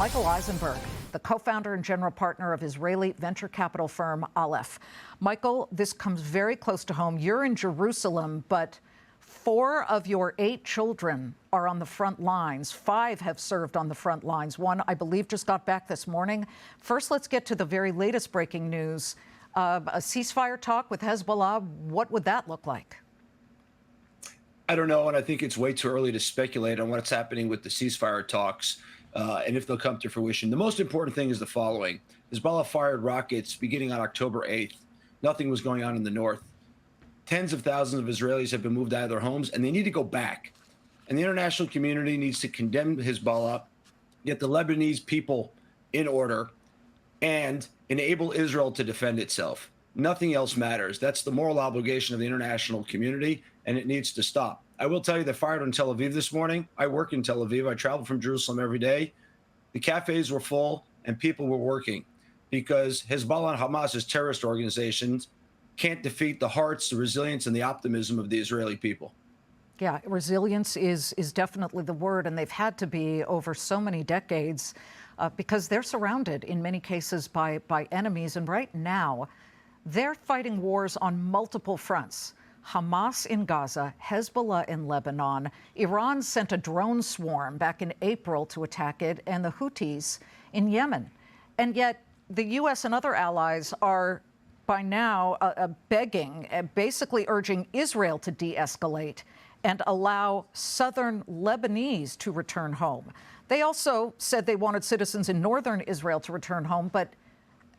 Michael Eisenberg, the co-founder and general partner of Israeli venture capital firm Aleph. Michael, this comes very close to home. You're in Jerusalem, but 4 of your 8 children are on the front lines. 5 have served on the front lines. 1, I believe, just got back this morning. First, let's get to the very latest breaking news. A ceasefire talk with Hezbollah. What would that look like? I don't know, and I think it's way too early to speculate on what's happening with the ceasefire talks and if they'll come to fruition. The most important thing is the following. Hezbollah fired rockets beginning on October 8th. Nothing was going on in the north. Tens of thousands of Israelis have been moved out of their homes, and they need to go back. And the international community needs to condemn Hezbollah, get the Lebanese people in order, and enable Israel to defend itself. Nothing else matters. That's the moral obligation of the international community, and it needs to stop. I will tell you, they fired on Tel Aviv this morning. I work in Tel Aviv. I travel from Jerusalem every day. The cafes were full and people were working because Hezbollah and Hamas, as terrorist organizations, can't defeat the hearts, the resilience, and the optimism of the Israeli people. Yeah, resilience is definitely the word, and they've had to be over so many decades because they're surrounded in many cases by enemies. And right now, they're fighting wars on multiple fronts. Hamas in Gaza, Hezbollah in Lebanon. Iran sent a drone swarm back in April to attack it, and the Houthis in Yemen. And yet the U.S. and other allies are by now begging, basically urging Israel to de-escalate and allow southern Lebanese to return home. They also said they wanted citizens in northern Israel to return home, but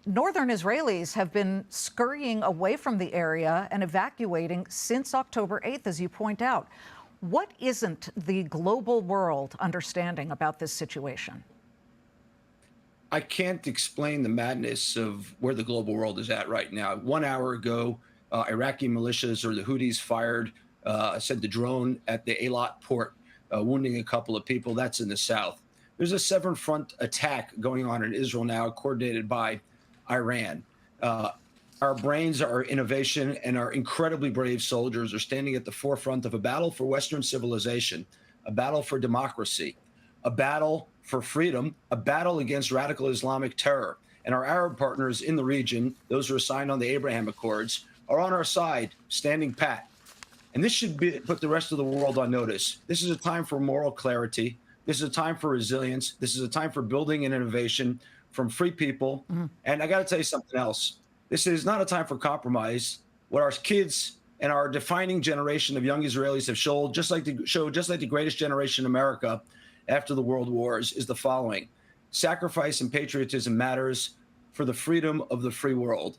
northern Israelis have been scurrying away from the area and evacuating since October 8th, as you point out. What isn't the global world understanding about this situation? I can't explain the madness of where the global world is at right now. 1 hour ago, Iraqi militias or the Houthis sent the drone at the Eilat port, wounding a couple of people. That's in the south. There's a Severn front attack going on in Israel now, coordinated by Iran. Our brains, our innovation, and our incredibly brave soldiers are standing at the forefront of a battle for Western civilization, a battle for democracy, a battle for freedom, a battle against radical Islamic terror. And our Arab partners in the region, those who are signed on the Abraham Accords, are on our side, standing pat. And this should put the rest of the world on notice. This is a time for moral clarity. This is a time for resilience. This is a time for building and innovation from free people. And I got to tell you something else. This is not a time for compromise. What our kids and our defining generation of young Israelis have shown, just like the greatest generation in America after the world wars, is the following. Sacrifice and patriotism matters for the freedom of the free world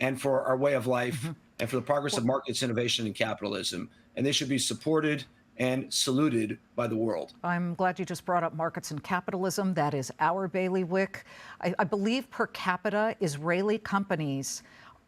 and for our way of life and for the progress of markets, innovation, and capitalism. And they should be supported and saluted by the world. I'm glad you just brought up markets and capitalism. That is our bailiwick. I believe per capita, Israeli companies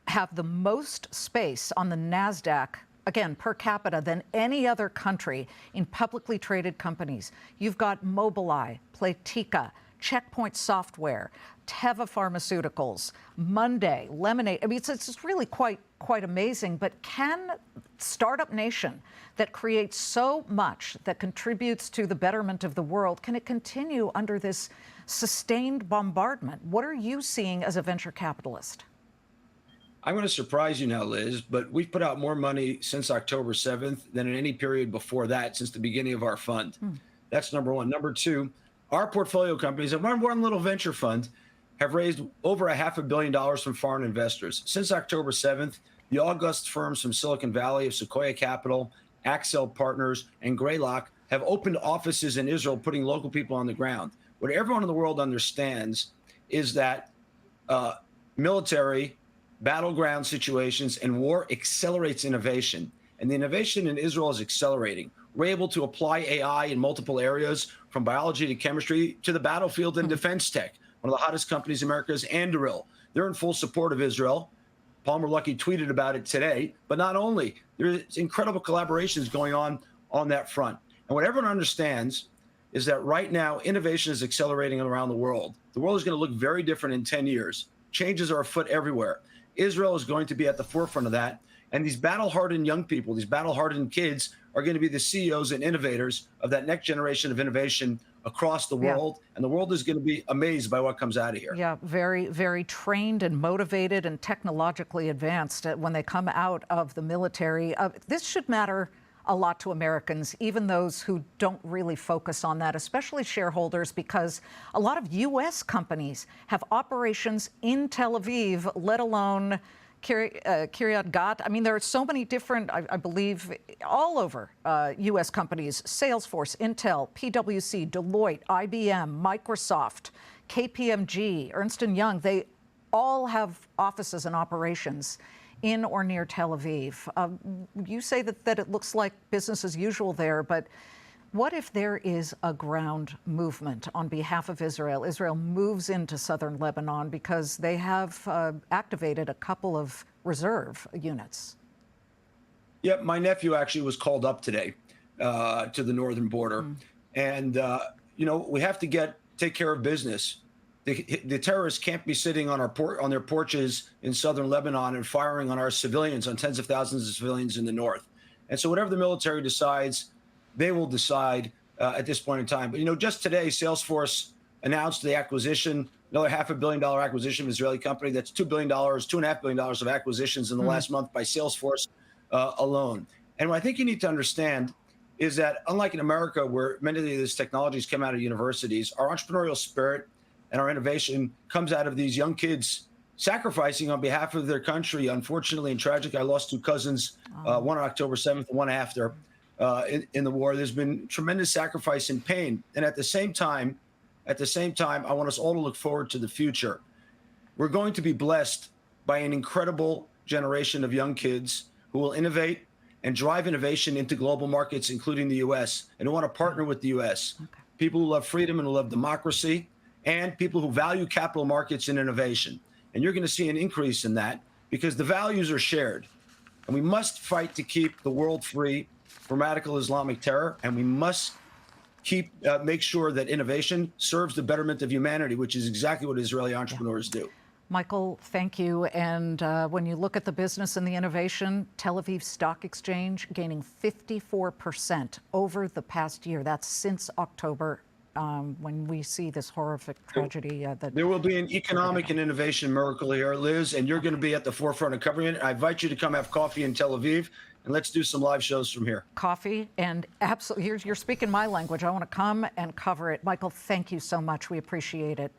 have the most space on the NASDAQ, again, per capita, than any other country in publicly traded companies. You've got Mobileye, Playtika, Checkpoint Software, Teva Pharmaceuticals, Monday, Lemonade. I mean, it's just really quite amazing. But can startup nation that creates so much that contributes to the betterment of the world, can it continue under this sustained bombardment? What are you seeing as a venture capitalist? I'm going to surprise you now, Liz, but we've put out more money since October 7th than in any period before that since the beginning of our fund. That's number one. Number two, our portfolio companies, and one little venture fund, have raised over $500 million from foreign investors. Since October 7th, the august firms from Silicon Valley of Sequoia Capital, Accel Partners, and Greylock have opened offices in Israel, putting local people on the ground. What everyone in the world understands is that military, battleground situations, and war accelerates innovation. And the innovation in Israel is accelerating. We're able to apply AI in multiple areas, from biology to chemistry to the battlefield and defense tech. One of the hottest companies in America is Anduril. They're in full support of Israel. Palmer Luckey tweeted about it today. But not only, there's incredible collaborations going on that front. And what everyone understands is that right now, innovation is accelerating around the world. The world is going to look very different in 10 years. Changes are afoot everywhere. Israel is going to be at the forefront of that. And these battle-hardened young people, these battle-hardened kids, are going to be the CEOs and innovators of that next generation of innovation across the world, and the world is going to be amazed by what comes out of here. Yeah, very, very trained and motivated and technologically advanced when they come out of the military. This should matter a lot to Americans, even those who don't really focus on that, especially shareholders, because a lot of U.S. companies have operations in Tel Aviv, let alone Kiryat Gat. I mean, there are so many different, I believe, all over U.S. companies: Salesforce, Intel, PwC, Deloitte, IBM, Microsoft, KPMG, Ernst & Young. They all have offices and operations in or near Tel Aviv. You say that it looks like business as usual there, but what if there is a ground movement on behalf of Israel? Israel moves into southern Lebanon because they have activated a couple of reserve units. Yeah, my nephew actually was called up today to the northern border. And, we have to take care of business. The terrorists can't be sitting on on their porches in southern Lebanon and firing on our civilians, on tens of thousands of civilians in the north. And so whatever the military decides, they will decide at this point in time. But, just today, Salesforce announced the acquisition, another $500 million acquisition of an Israeli company. That's $2 billion, $2.5 billion of acquisitions in the last month by Salesforce alone. And what I think you need to understand is that, unlike in America, where many of these technologies come out of universities, our entrepreneurial spirit and our innovation comes out of these young kids sacrificing on behalf of their country. Unfortunately and tragically, I lost two cousins, one on October 7th and one after. In the war, there's been tremendous sacrifice and pain. And at the same time, I want us all to look forward to the future. We're going to be blessed by an incredible generation of young kids who will innovate and drive innovation into global markets, including the U.S., and who want to partner with the U.S. Okay. People who love freedom and who love democracy, and people who value capital markets and innovation. And you're going to see an increase in that because the values are shared. And we must fight to keep the world free from radical Islamic terror, and we must make sure that innovation serves the betterment of humanity, which is exactly what Israeli entrepreneurs do. Michael, thank you. And when you look at the business and the innovation, Tel Aviv Stock Exchange gaining 54% over the past year. That's since October, when we see this horrific tragedy. There will be an economic and innovation miracle here, Liz, and you're going to be at the forefront of covering it. I invite you to come have coffee in Tel Aviv, and let's do some live shows from here. Coffee, and absolutely, you're speaking my language. I want to come and cover it. Michael, thank you so much. We appreciate it.